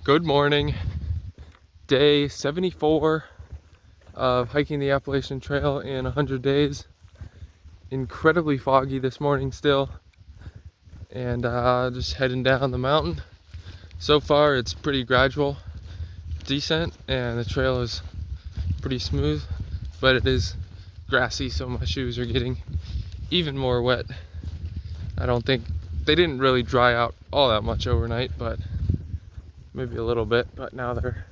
Good morning. Day 74 of hiking the Appalachian Trail in 100 days. Incredibly foggy this morning still, and just heading down the mountain. So far it's pretty gradual, decent, and the trail is pretty smooth, but it is grassy, so my shoes are getting even more wet. I don't think they didn't really dry out all that much overnight, but maybe a little bit, but now they're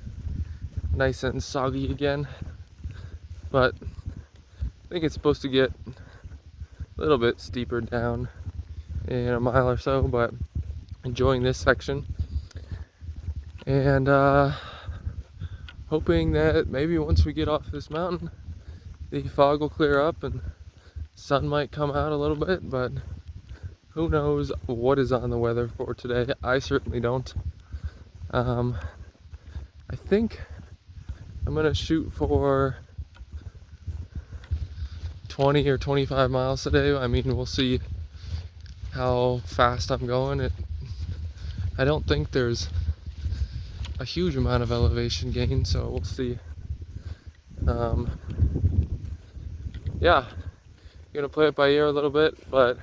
nice and soggy again. But I think it's supposed to get a little bit steeper down in a mile or so, but enjoying this section and hoping that maybe once we get off this mountain the fog will clear up and sun might come out a little bit, but who knows what is on the weather for today. I certainly don't. I think I'm gonna shoot for 20 or 25 miles today. I mean, we'll see how fast I'm going. I don't think there's a huge amount of elevation gain, so we'll see. Yeah, gonna play it by ear a little bit, but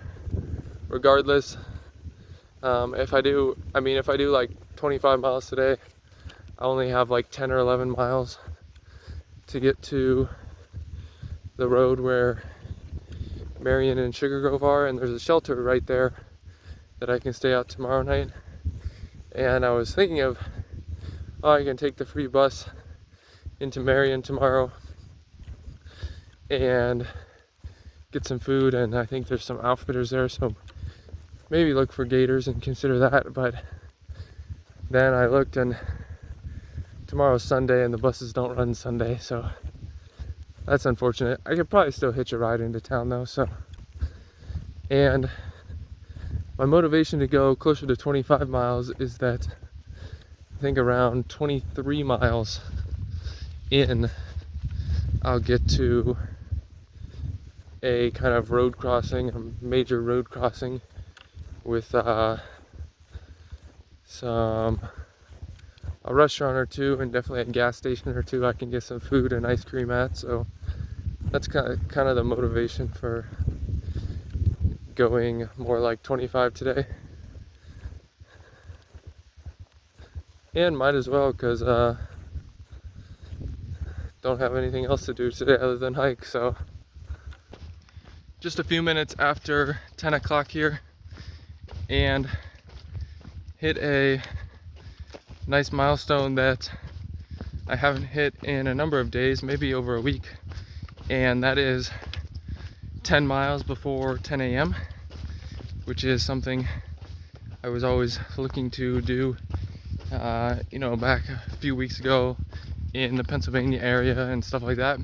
regardless, if I do like 25 miles today, I only have like 10 or 11 miles to get to the road where Marion and Sugar Grove are, and there's a shelter right there that I can stay out tomorrow night. And I was thinking of, I can take the free bus into Marion tomorrow and get some food, and I think there's some outfitters there, so maybe look for gators and consider that. But then I looked, and tomorrow's Sunday and the buses don't run Sunday, so that's unfortunate. I could probably still hitch a ride into town though, so. And my motivation to go closer to 25 miles is that I think around 23 miles in, I'll get to a kind of road crossing, a major road crossing with a restaurant or two, and definitely a gas station or two I can get some food and ice cream at. So that's kind of the motivation for going more like 25 today. And might as well, because don't have anything else to do today other than hike. So just a few minutes after 10 o'clock here, and hit a nice milestone that I haven't hit in a number of days, maybe over a week, and that is 10 miles before 10 a.m., which is something I was always looking to do, back a few weeks ago in the Pennsylvania area and stuff like that.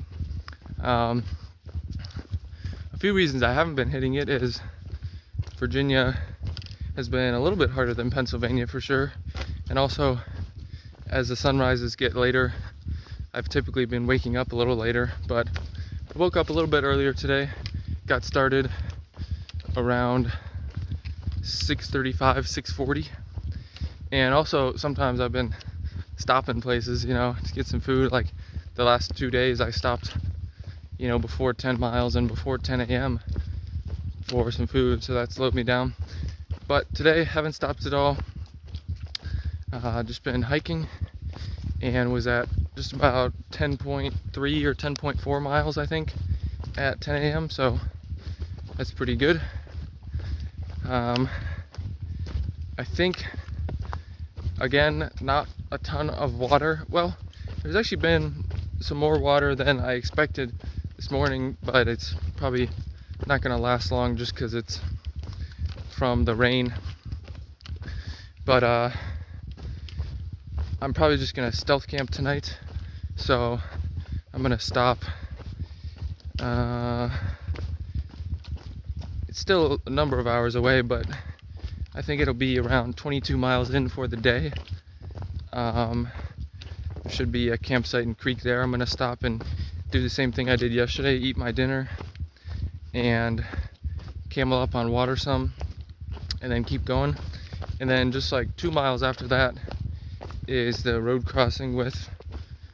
A few reasons I haven't been hitting it is Virginia has been a little bit harder than Pennsylvania for sure, and also as the sunrises get later, I've typically been waking up a little later, but I woke up a little bit earlier today, got started around 6:35, 6:40, and also sometimes I've been stopping places, to get some food. Like the last 2 days I stopped, before 10 miles and before 10 a.m. for some food, so that slowed me down. But today, haven't stopped at all. Just been hiking, and was at just about 10.3 or 10.4 miles, I think, at 10 a.m. So that's pretty good. I think, again, not a ton of water. Well, there's actually been some more water than I expected this morning, but it's probably not going to last long just because it's from the rain. But I'm probably just gonna stealth camp tonight, so I'm gonna stop. It's still a number of hours away, but I think it'll be around 22 miles in for the day. There should be a campsite and creek there. I'm gonna stop and do the same thing I did yesterday, eat my dinner and camel up on water some, and then keep going. And then just like 2 miles after that, is the road crossing with.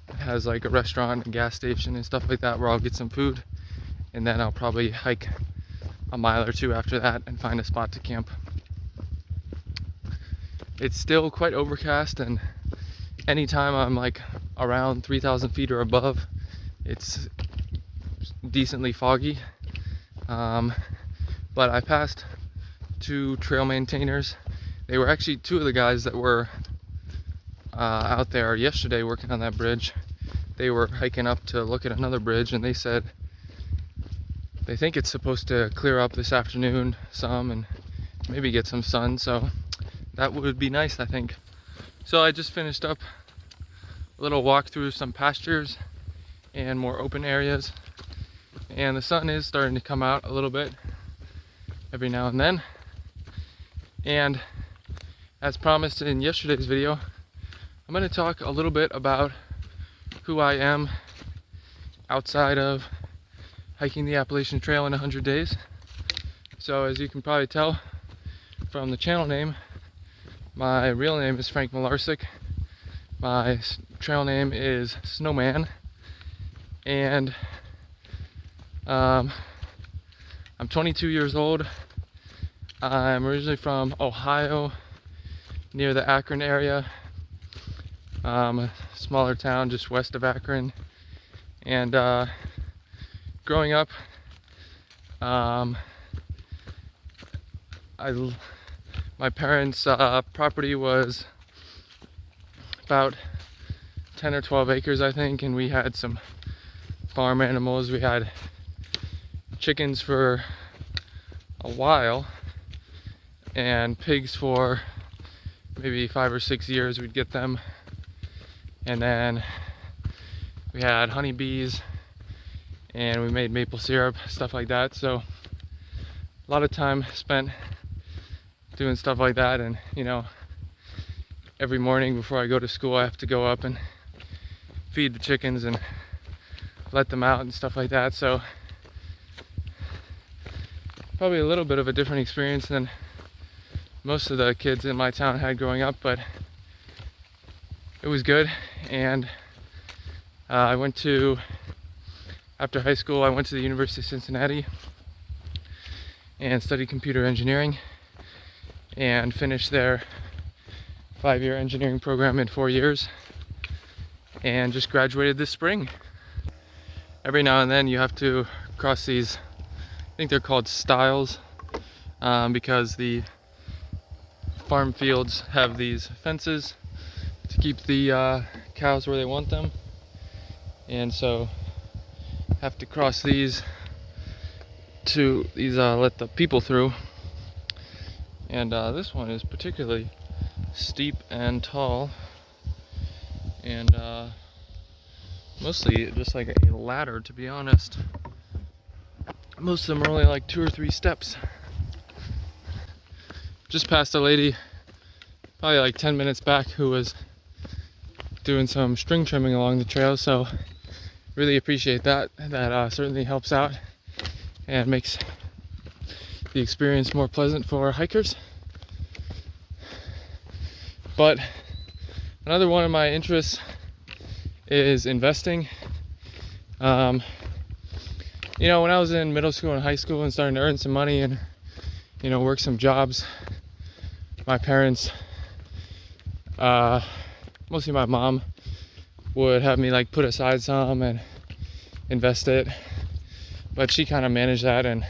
It has like a restaurant, a gas station and stuff like that where I'll get some food, and then I'll probably hike a mile or two after that and find a spot to camp. It's still quite overcast, and anytime I'm like around 3,000 feet or above, it's decently foggy. But I passed 2 trail maintainers. They were actually 2 of the guys that were out there yesterday working on that bridge. They were hiking up to look at another bridge, and they said they think it's supposed to clear up this afternoon some and maybe get some sun, so that would be nice, I think. So I just finished up a little walk through some pastures and more open areas, and the sun is starting to come out a little bit every now and then. And as promised in yesterday's video, I'm going to talk a little bit about who I am outside of hiking the Appalachian Trail in 100 days. So as you can probably tell from the channel name, my real name is Frank Malarsic. My trail name is Snowman, and I'm 22 years old. I'm originally from Ohio, near the Akron area, a smaller town just west of Akron. And growing up, my parents' property was about 10 or 12 acres, I think, and we had some farm animals. We had chickens for a while and pigs for maybe 5 or 6 years. We'd get them, and then we had honeybees and we made maple syrup, stuff like that. So a lot of time spent doing stuff like that. And you know, every morning before I go to school, I have to go up and feed the chickens and let them out and stuff like that. So probably a little bit of a different experience than most of the kids in my town had growing up, but it was good. And after high school, I went to the University of Cincinnati and studied computer engineering and finished their 5-year engineering program in 4 years, and just graduated this spring. Every now and then you have to cross these, I think they're called stiles, because the farm fields have these fences to keep the cows where they want them, and so have to cross these to let the people through. And this one is particularly steep and tall, and mostly just like a ladder, to be honest. Most of them are only like 2 or 3 steps. Just passed a lady probably like 10 minutes back who was doing some string trimming along the trail, so really appreciate that. That certainly helps out and makes the experience more pleasant for hikers. But another one of my interests is investing. You know, when I was in middle school and high school and starting to earn some money and, you know, work some jobs, my parents, mostly my mom, would have me like put aside some and invest it, but she kind of managed that, and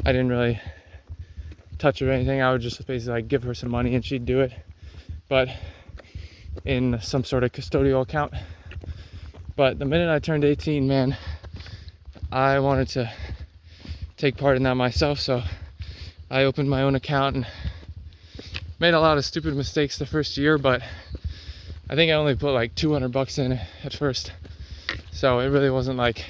I didn't really touch it or anything. I would just basically like give her some money and she'd do it, but in some sort of custodial account. But the minute I turned 18, man, I wanted to take part in that myself, so I opened my own account and made a lot of stupid mistakes the first year, but I think I only put like $200 in at first, so it really wasn't like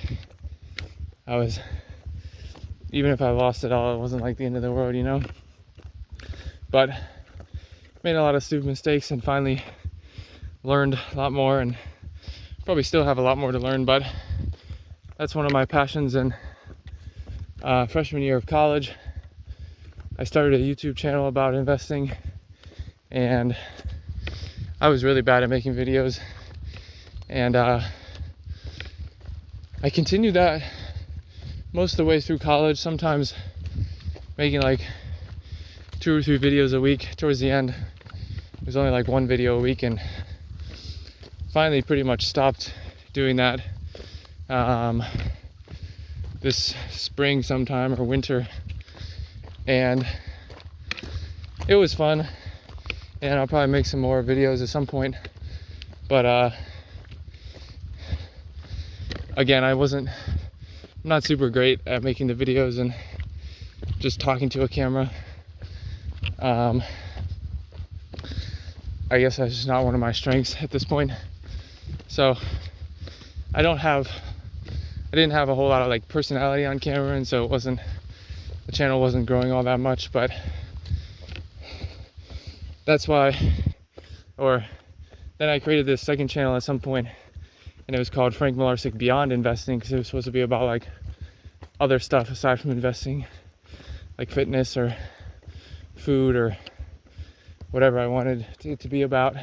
even if I lost it all, it wasn't like the end of the world, you know. But made a lot of stupid mistakes and finally learned a lot more, and probably still have a lot more to learn, but that's one of my passions. And freshman year of college, I started a YouTube channel about investing, and I was really bad at making videos, and I continued that most of the way through college, sometimes making like 2 or 3 videos a week. Towards the end, it was only like 1 video a week, and finally pretty much stopped doing that this spring sometime, or winter, and it was fun, and I'll probably make some more videos at some point, but again, I'm not super great at making the videos and just talking to a camera. I guess that's just not one of my strengths at this point. So I didn't have a whole lot of like personality on camera, and so the channel wasn't growing all that much, but that's why, or then I created this second channel at some point, and it was called Frank Malarsic Beyond Investing, because it was supposed to be about like other stuff aside from investing, like fitness or food or whatever I wanted it to be about.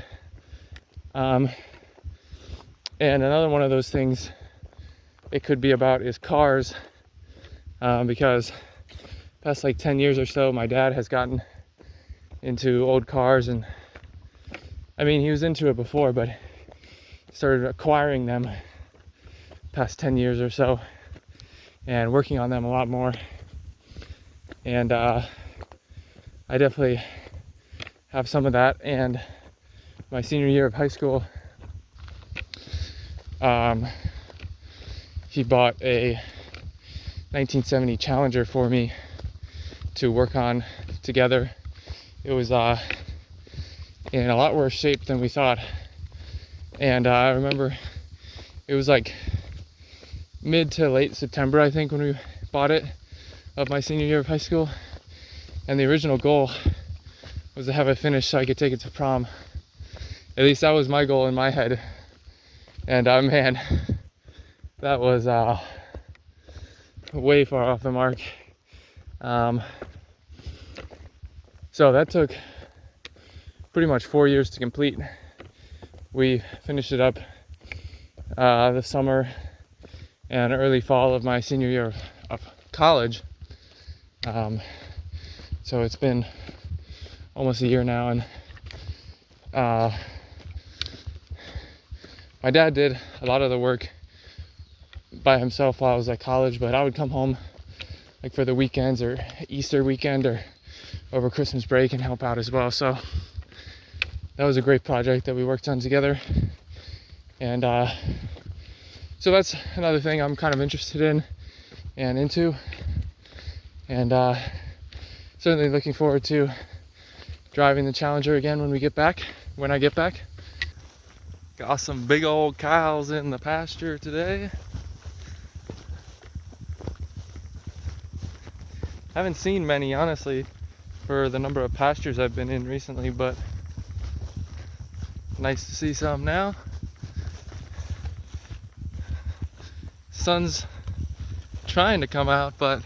And another one of those things it could be about is cars, because past like 10 years or so, my dad has gotten into old cars, and I mean, he was into it before, but started acquiring them past 10 years or so and working on them a lot more. And I definitely have some of that. And my senior year of high school, he bought a 1970 Challenger for me to work on together. It was in a lot worse shape than we thought. And I remember it was like mid to late September, I think, when we bought it, of my senior year of high school. And the original goal was to have it finished so I could take it to prom. At least that was my goal in my head. And man, that was way far off the mark. So that took pretty much 4 years to complete. We finished it up the summer and early fall of my senior year of college. So it's been almost a year now, and my dad did a lot of the work by himself while I was at college, but I would come home like for the weekends or Easter weekend or over Christmas break and help out as well. So that was a great project that we worked on together. And so that's another thing I'm kind of interested in and into. And certainly looking forward to driving the Challenger again when I get back. Got some big old cows in the pasture today. Haven't seen many, honestly, for the number of pastures I've been in recently, but nice to see some now. Sun's trying to come out, but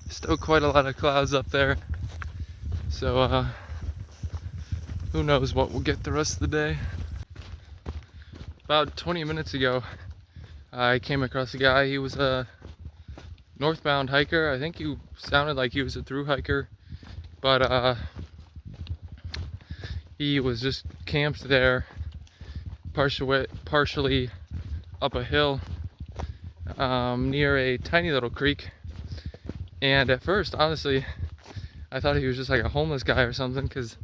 still quite a lot of clouds up there. So who knows what we'll get the rest of the day. About 20 minutes ago, I came across a guy. He was a northbound hiker. I think he sounded like he was a through hiker, but he was just camped there, partially up a hill near a tiny little creek. And at first, honestly, I thought he was just like a homeless guy or something, because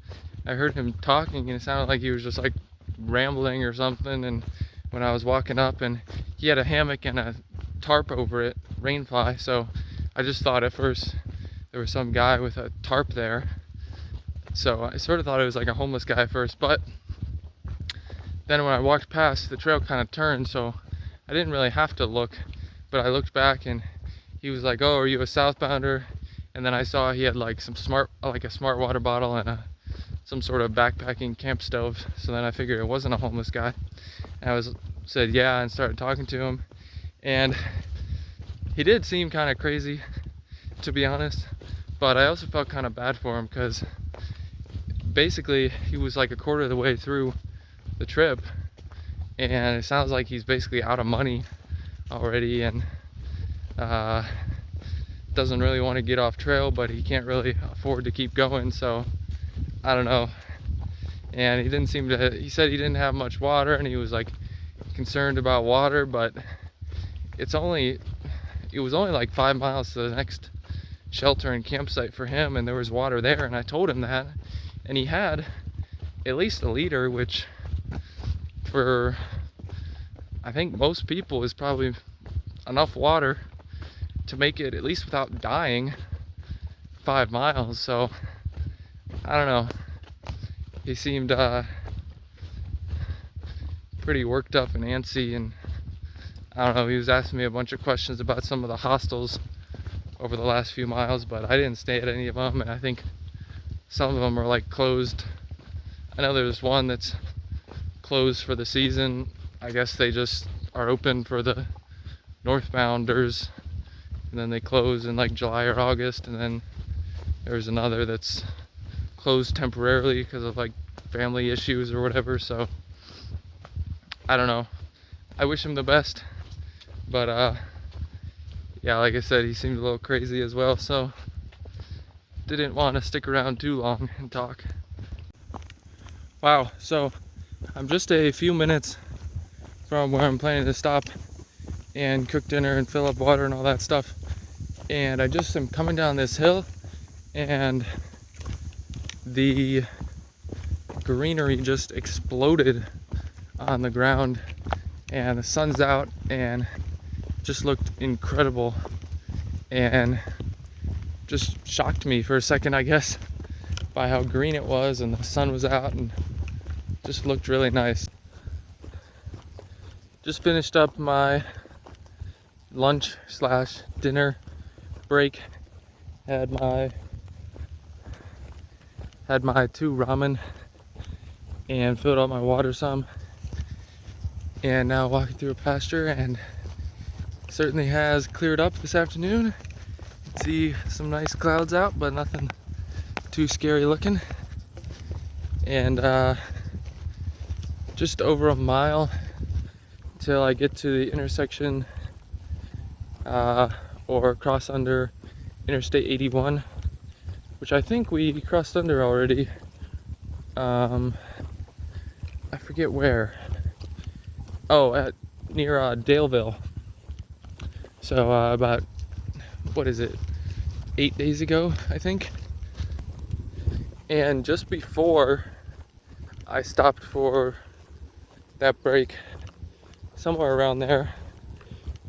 I heard him talking and it sounded like he was just like rambling or something. And when I was walking up, and he had a hammock and a tarp over it, rainfly, so I just thought at first there was some guy with a tarp there. So I sort of thought it was like a homeless guy at first, but then when I walked past, the trail kind of turned, so I didn't really have to look, but I looked back and he was like, "Oh, are you a southbounder?" And then I saw he had like a smart water bottle and some sort of backpacking camp stove. So then I figured it wasn't a homeless guy. And I said yeah, and started talking to him. And he did seem kind of crazy, to be honest, but I also felt kind of bad for him, because basically he was like a quarter of the way through the trip, and it sounds like he's basically out of money already, and doesn't really want to get off trail, but he can't really afford to keep going, so I don't know. And he said he didn't have much water, and he was like concerned about water, but it was only like 5 miles to the next shelter and campsite for him, and there was water there, and I told him that, and he had at least a liter, which for I think most people is probably enough water to make it at least without dying 5 miles. So I don't know, he seemed pretty worked up and antsy, and I don't know, he was asking me a bunch of questions about some of the hostels over the last few miles, but I didn't stay at any of them, and I think some of them are like closed. I know there's one that's closed for the season. I guess they just are open for the northbounders, and then they close in like July or August, and then there's another that's closed temporarily because of like family issues or whatever. So I don't know, I wish him the best, but yeah, like I said, he seemed a little crazy as well, so didn't want to stick around too long and talk. Wow, so I'm just a few minutes from where I'm planning to stop and cook dinner and fill up water and all that stuff, and I just am coming down this hill, and the greenery just exploded on the ground, and the sun's out, and just looked incredible, and just shocked me for a second, I guess, by how green it was, and the sun was out, and just looked really nice. Just finished up my lunch / dinner break. Had my 2 ramen and filled up my water some, and now walking through a pasture, and certainly has cleared up this afternoon. See some nice clouds out, but nothing too scary looking. And just over a mile till I get to the intersection or cross under Interstate 81, which I think we crossed under already. I forget where. Oh, near Daleville. So about, what is it, 8 days ago, I think. And just before I stopped for that break, somewhere around there,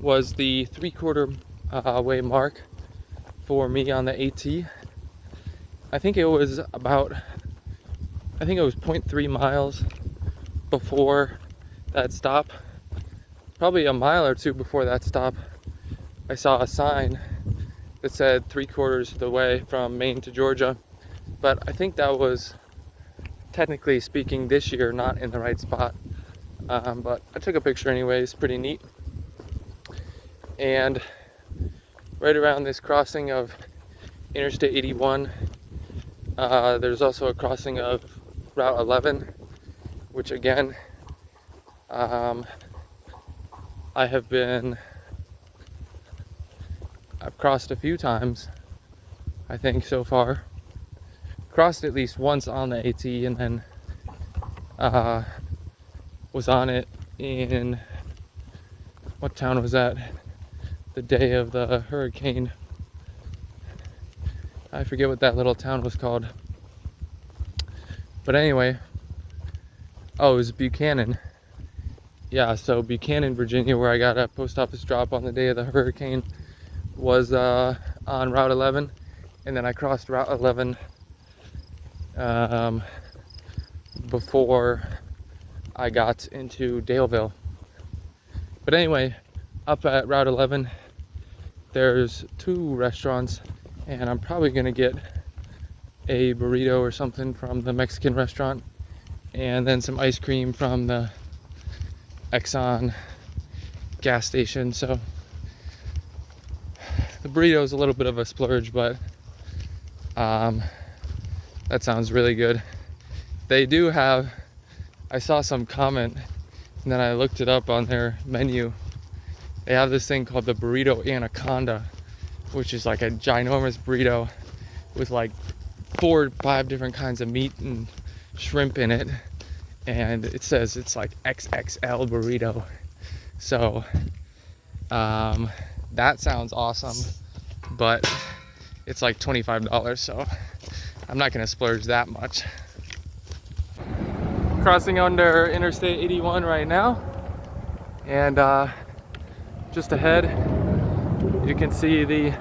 was the 3/4 way mark for me on the AT. I think it was 0.3 miles before that stop. Probably a mile or two before that stop, I saw a sign that said 3/4 of the way from Maine to Georgia, but I think that was, technically speaking, this year, not in the right spot. But I took a picture anyways, pretty neat. And right around this crossing of Interstate 81, there's also a crossing of Route 11, which again, I've crossed a few times, I think, so far. Crossed at least once on the AT, and then was on it in, what town was that? The day of the hurricane. I forget what that little town was called. But anyway, oh, it was Buchanan. Yeah, so Buchanan, Virginia, where I got a post office drop on the day of the hurricane, was on Route 11, and then I crossed Route 11 before I got into Daleville. But anyway, up at Route 11, there's 2 restaurants, and I'm probably gonna get a burrito or something from the Mexican restaurant, and then some ice cream from the Exxon gas station. So the burrito is a little bit of a splurge, but that sounds really good. They do have I saw some comment and then I looked it up on their menu. They have this thing called the burrito anaconda, which is like a ginormous burrito with like 4 or 5 different kinds of meat and shrimp in it. And it says it's like XXL burrito. So that sounds awesome, but it's like $25, so I'm not gonna splurge that much. Crossing under Interstate 81 right now, and just ahead you can see the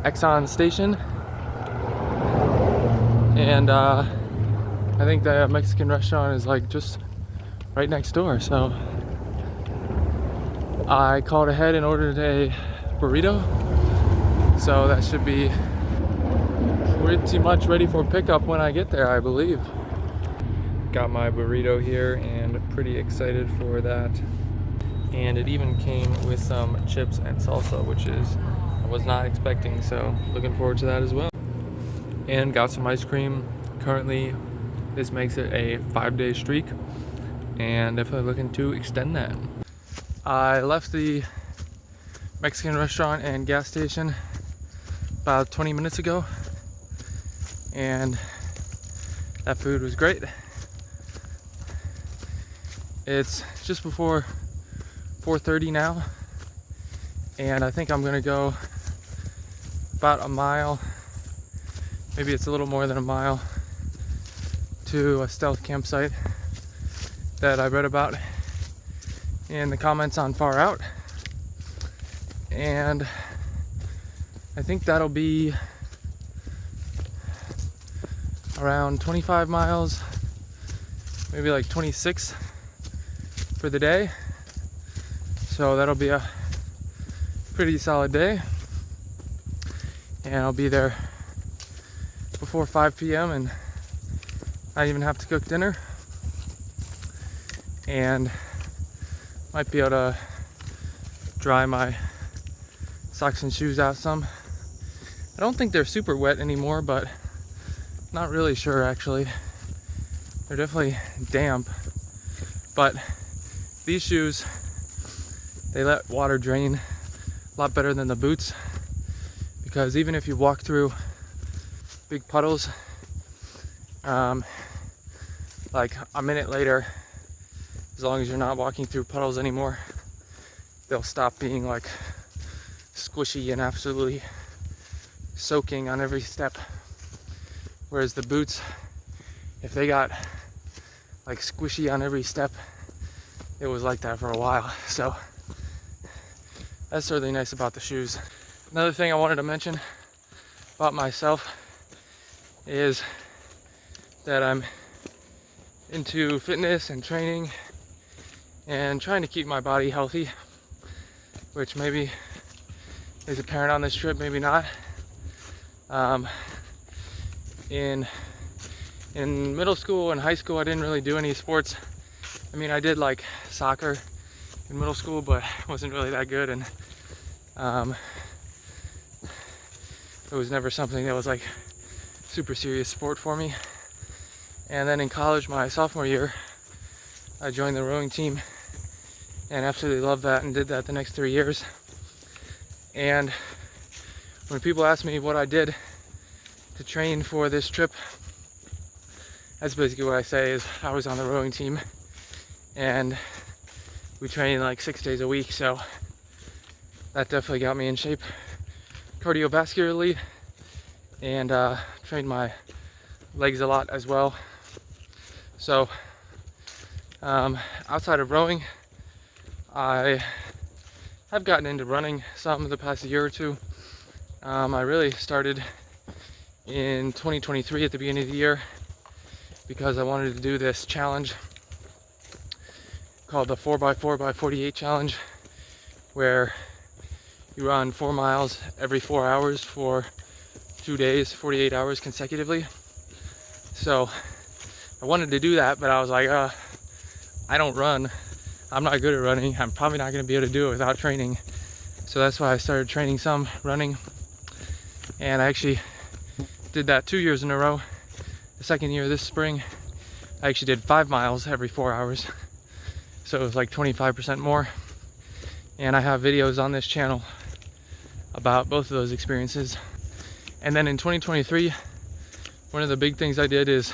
Exxon station, and I think the Mexican restaurant is like just right next door. So I called ahead and ordered a burrito, so that should be pretty much ready for pickup when I get there, I believe. Got my burrito here and pretty excited for that. And it even came with some chips and salsa, which is I was not expecting, so looking forward to that as well. And got some ice cream. Currently this makes it a 5-day streak, and definitely looking to extend that. I left the Mexican restaurant and gas station about 20 minutes ago, and that food was great. It's just before 4:30 now, and I think I'm gonna go about a mile, maybe it's a little more than a mile, to a stealth campsite that I read about in the comments on Far Out. And I think that'll be around 25 miles, maybe like 26 for the day. So that'll be a pretty solid day. And I'll be there before 5 p.m. and not even have to cook dinner. And might be able to dry my socks and shoes out some. I don't think they're super wet anymore, but not really sure actually. They're definitely damp, but these shoes, they let water drain a lot better than the boots, because even if you walk through big puddles, like a minute later, as long as you're not walking through puddles anymore, they'll stop being like squishy and absolutely soaking on every step. Whereas the boots, if they got like squishy on every step, it was like that for a while. So that's really nice about the shoes. Another thing I wanted to mention about myself is that I'm into fitness and training and trying to keep my body healthy, which maybe is apparent on this trip, maybe not. In middle school and high school, I didn't really do any sports. I mean, I did like soccer in middle school, but wasn't really that good, and it was never something that was like super serious sport for me. And then in college, my sophomore year, I joined the rowing team and absolutely loved that and did that the next 3 years. And when people ask me what I did to train for this trip, that's basically what I say is I was on the rowing team and we trained like 6 days a week, so that definitely got me in shape cardiovascularly, and trained my legs a lot as well. So outside of rowing, I have gotten into running some the past year or two. I really started in 2023 at the beginning of the year because I wanted to do this challenge called the 4x4x48 challenge, where you run 4 miles every 4 hours for 2 days, 48 hours consecutively. So I wanted to do that, but I was like, I don't run. I'm not good at running. I'm probably not going to be able to do it without training. So that's why I started training some running. And I actually did that 2 years in a row. The second year this spring, I actually did 5 miles every 4 hours. So it was like 25% more. And I have videos on this channel about both of those experiences. And then in 2023, one of the big things I did is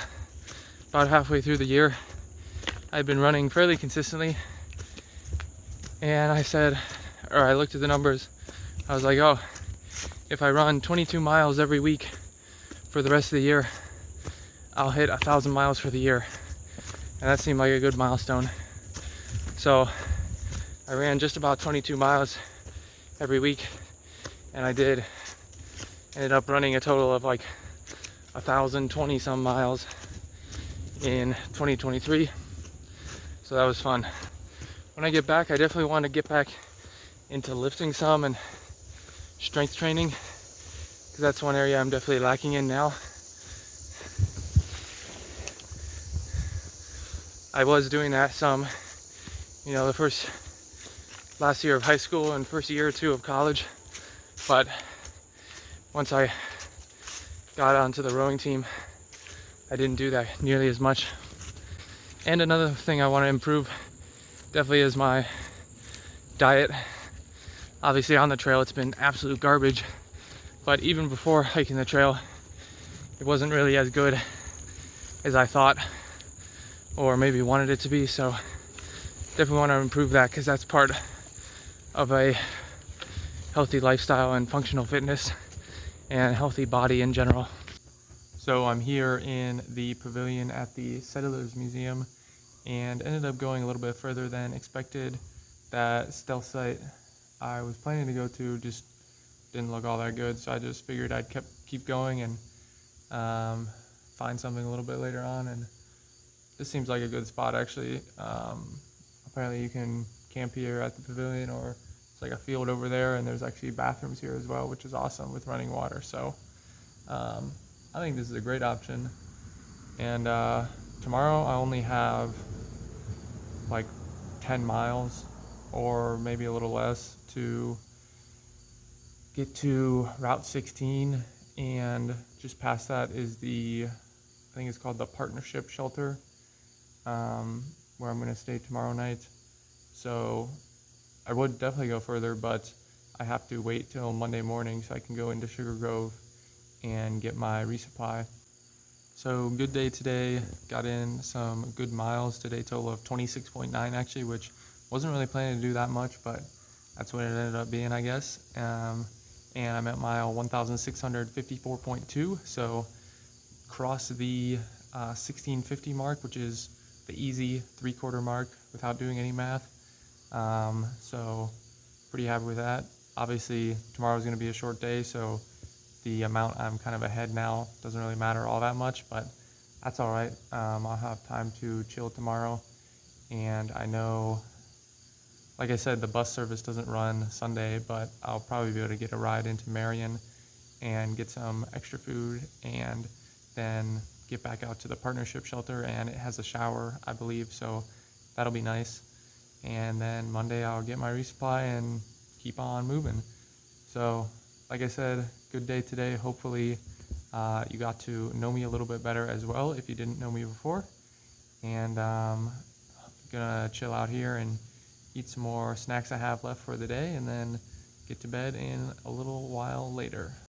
about halfway through the year, I've been running fairly consistently. And I looked at the numbers. I was like, oh, if I run 22 miles every week for the rest of the year, I'll hit 1,000 miles for the year. And that seemed like a good milestone. So I ran just about 22 miles every week, and ended up running a total of like 1,020 some miles in 2023. So that was fun. When I get back, I definitely want to get back into lifting some and strength training, because that's one area I'm definitely lacking in now. I was doing that some, the last year of high school and first year or two of college, but once I got onto the rowing team, I didn't do that nearly as much. And another thing I want to improve definitely is my diet. Obviously on the trail it's been absolute garbage, but even before hiking the trail, it wasn't really as good as I thought or maybe wanted it to be. So definitely want to improve that, because that's part of a healthy lifestyle and functional fitness and healthy body in general. So I'm here in the pavilion at the Settlers Museum and ended up going a little bit further than expected. That stealth site I was planning to go to just didn't look all that good, so I just figured I'd keep going and find something a little bit later on. And this seems like a good spot, actually. Apparently you can camp here at the pavilion, or it's like a field over there, and there's actually bathrooms here as well, which is awesome with running water. So I think this is a great option. And tomorrow I only have like 10 miles or maybe a little less to get to Route 16, and just past that is I think it's called the Partnership Shelter, where I'm going to stay tomorrow night. So I would definitely go further, but I have to wait till Monday morning so I can go into Sugar Grove and get my resupply. So good day today, got in some good miles today, total of 26.9 actually, which wasn't really planning to do that much, but that's what it ended up being, I guess. And I'm at mile 1,654.2, so crossed the 1650 mark, which is the easy 3/4 mark without doing any math. So pretty happy with that. Obviously tomorrow's going to be a short day, so the amount I'm kind of ahead now doesn't really matter all that much, but that's all right. I'll have time to chill tomorrow, and I know, like I said, the bus service doesn't run Sunday, but I'll probably be able to get a ride into Marion and get some extra food, and then get back out to the Partnership Shelter, and it has a shower, I believe, so that'll be nice. And then Monday I'll get my resupply and keep on moving. So like I said, good day today. Hopefully you got to know me a little bit better as well if you didn't know me before. And gonna chill out here and eat some more snacks I have left for the day, and then get to bed in a little while later.